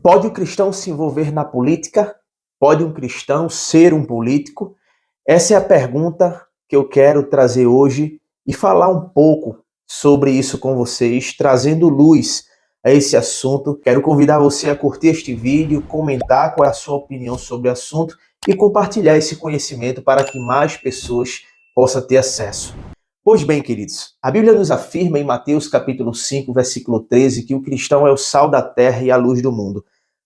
Pode o cristão se envolver na política? Pode um cristão ser um político? Essa é a pergunta que eu quero trazer hoje e falar um pouco sobre isso com vocês, trazendo luz a esse assunto. Quero convidar você a curtir este vídeo, comentar qual é a sua opinião sobre o assunto e compartilhar esse conhecimento para que mais pessoas possam ter acesso. Pois bem, queridos, a Bíblia nos afirma em Mateus capítulo 5, versículo 13, que o cristão é o sal da terra e a luz do mundo.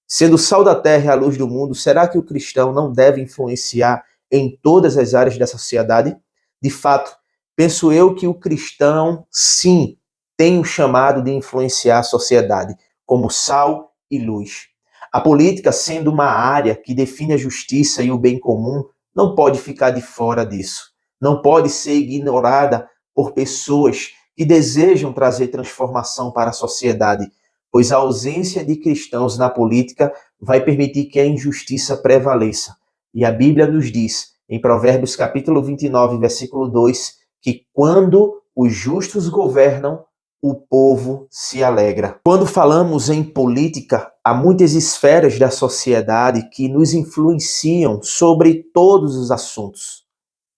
Sendo o sal da terra e a luz do mundo, será que o cristão não deve influenciar em todas as áreas da sociedade? De fato, penso eu que o cristão, sim, tem o chamado de influenciar a sociedade, como sal e luz. A política, sendo uma área que define a justiça e o bem comum, não pode ficar de fora disso. Não pode ser ignorada por pessoas que desejam trazer transformação para a sociedade, pois a ausência de cristãos na política vai permitir que a injustiça prevaleça. E a Bíblia nos diz, em Provérbios capítulo 29, versículo 2, que quando os justos governam, o povo se alegra. Quando falamos em política, há muitas esferas da sociedade que nos influenciam sobre todos os assuntos.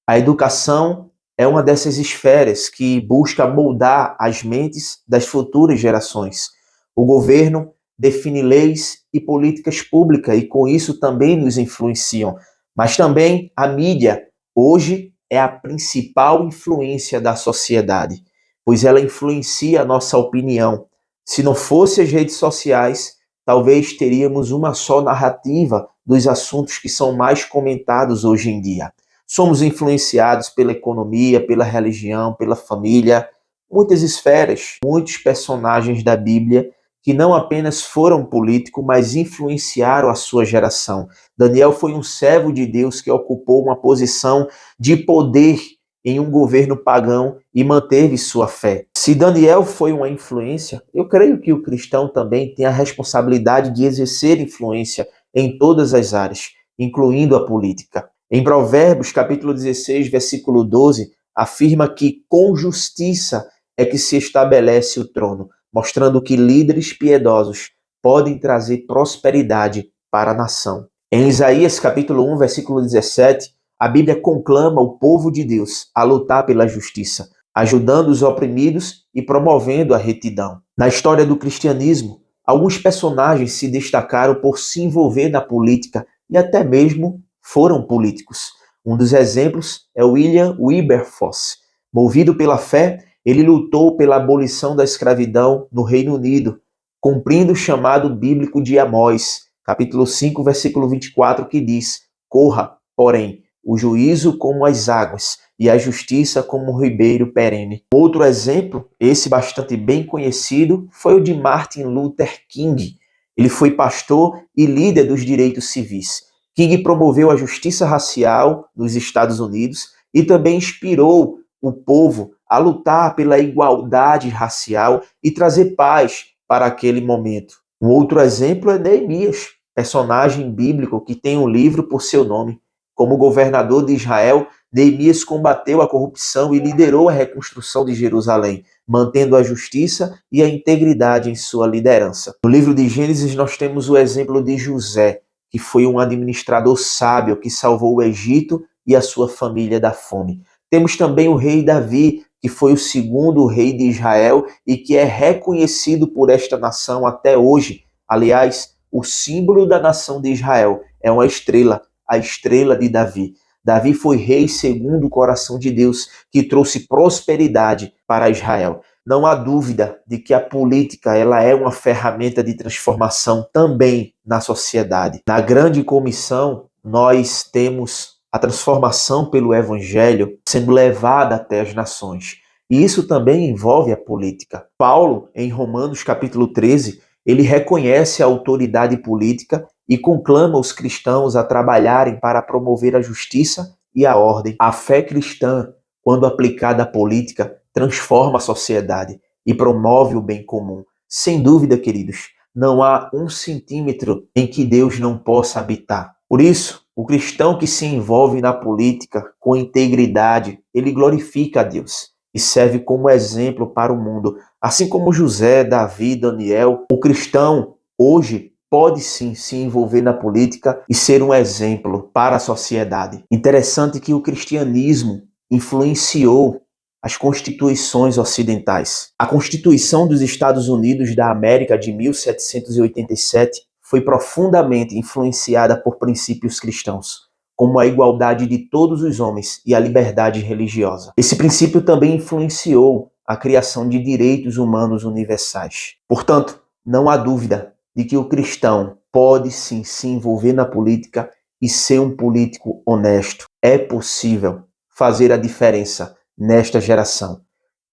A educação é uma dessas esferas que busca moldar as mentes das futuras gerações. O governo define leis e políticas públicas e com isso também nos influenciam. Mas também a mídia hoje é a principal influência da sociedade, pois ela influencia a nossa opinião. Se não fossem as redes sociais, talvez teríamos uma só narrativa dos assuntos que são mais comentados hoje em dia. Somos influenciados pela economia, pela religião, pela família, muitas esferas, muitos personagens da Bíblia que não apenas foram políticos, mas influenciaram a sua geração. Daniel foi um servo de Deus que ocupou uma posição de poder em um governo pagão e manteve sua fé. Se Daniel foi uma influência, eu creio que o cristão também tem a responsabilidade de exercer influência em todas as áreas, incluindo a política. Em Provérbios, capítulo 16, versículo 12, afirma que com justiça é que se estabelece o trono, mostrando que líderes piedosos podem trazer prosperidade para a nação. Em Isaías, capítulo 1, versículo 17, a Bíblia conclama o povo de Deus a lutar pela justiça, ajudando os oprimidos e promovendo a retidão. Na história do cristianismo, alguns personagens se destacaram por se envolver na política e até mesmo foram políticos. Um dos exemplos é William Wilberforce. Movido pela fé, ele lutou pela abolição da escravidão no Reino Unido, cumprindo o chamado bíblico de Amós, capítulo 5, versículo 24, que diz: corra, porém, o juízo como as águas e a justiça como um ribeiro perene. Outro exemplo, esse bastante bem conhecido, foi o de Martin Luther King. Ele foi pastor e líder dos direitos civis. King promoveu a justiça racial nos Estados Unidos e também inspirou o povo a lutar pela igualdade racial e trazer paz para aquele momento. Um outro exemplo é Neemias, personagem bíblico que tem um livro por seu nome. Como governador de Israel, Neemias combateu a corrupção e liderou a reconstrução de Jerusalém, mantendo a justiça e a integridade em sua liderança. No livro de Gênesis nós temos o exemplo de José, que foi um administrador sábio que salvou o Egito e a sua família da fome. Temos também o rei Davi, que foi o segundo rei de Israel e que é reconhecido por esta nação até hoje. Aliás, o símbolo da nação de Israel é uma estrela, a estrela de Davi. Davi foi rei segundo o coração de Deus, que trouxe prosperidade para Israel. Não há dúvida de que a política ela é uma ferramenta de transformação também na sociedade. Na grande comissão, nós temos a transformação pelo evangelho sendo levada até as nações. E isso também envolve a política. Paulo, em Romanos capítulo 13, ele reconhece a autoridade política e conclama os cristãos a trabalharem para promover a justiça e a ordem. A fé cristã, quando aplicada à política, transforma a sociedade e promove o bem comum. Sem dúvida, queridos, não há 1 centímetro em que Deus não possa habitar. Por isso, o cristão que se envolve na política com integridade, ele glorifica a Deus e serve como exemplo para o mundo. Assim como José, Davi, Daniel, o cristão hoje pode sim se envolver na política e ser um exemplo para a sociedade. Interessante que o cristianismo influenciou as constituições ocidentais. A Constituição dos Estados Unidos da América de 1787 foi profundamente influenciada por princípios cristãos, como a igualdade de todos os homens e a liberdade religiosa. Esse princípio também influenciou a criação de direitos humanos universais. Portanto, não há dúvida de que o cristão pode sim se envolver na política e ser um político honesto. É possível fazer a diferença nesta geração.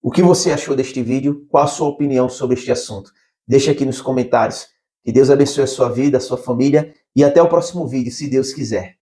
O que você achou deste vídeo? Qual a sua opinião sobre este assunto? Deixe aqui nos comentários. Que Deus abençoe a sua vida, a sua família e até o próximo vídeo, se Deus quiser.